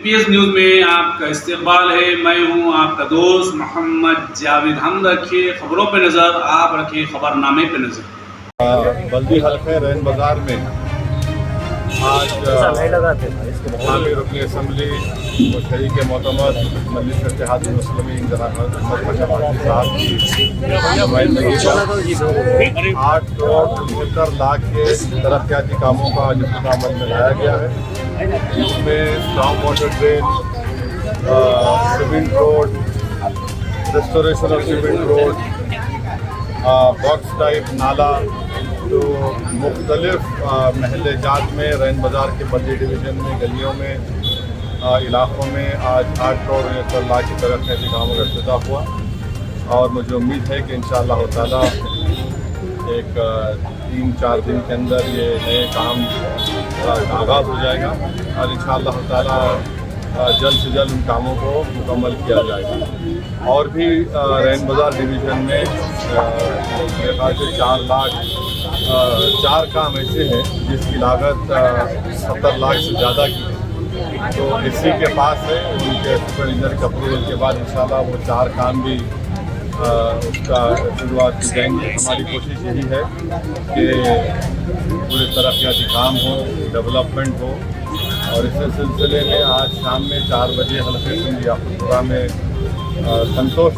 GPS news میں آپ کا استقبال ہے. میں ہوں آپ کا دوست محمد جاوید. ہم رکھیے خبروں پہ نظر، آپ رکھیے خبر نامے پہ نظر. بلدی حلقہ رین بازار میں آج مقامی رکن اسمبلی و شریک معتمد مجلس اتحاد المسلمین جناب محمد مشرف حاجی صاحب کی نمائندگی میں 8 کروڑ 75 لاکھ کے ترقیاتی کاموں کا آج اختتام عمل میں لایا گیا ہے. اس میں strong water drain, cement road, restoration of cement road, box type نالا، جو مختلف محلے جات میں رین بازار کے بلدی ڈویژن میں گلیوں میں علاقوں میں آج 8 کروڑ 69 لاکھ کی ترقیاتی کاموں کا افتتاح ہوا. اور مجھے امید ہے کہ انشاءاللہ تعالیٰ ایک 3-4 دن کے اندر یہ نئے کام کا آغاز ہو جائے گا اور انشاءاللہ تعالیٰ جلد سے جلد ان کاموں کو مکمل کیا جائے گا. اور بھی رین بازار ڈویژن میں میرے خیال سے 4 کام ایسے ہیں جس کی لاگت 70 لاکھ سے زیادہ کی ہے. تو اسی کے پاس ہے، ان کے سپر انجینئر کے اپروول کے بعد انشاءاللہ وہ 4 کام بھی اس کا شروعات کی جائیں گی. ہماری کوشش یہی ہے کہ پورے ترقیاتی کام ہو، ڈیولپمنٹ ہو. اور اس سلسلے میں آج شام میں 4 بجے حلقہ اسمبلی یاقوت پورہ میں سنتوش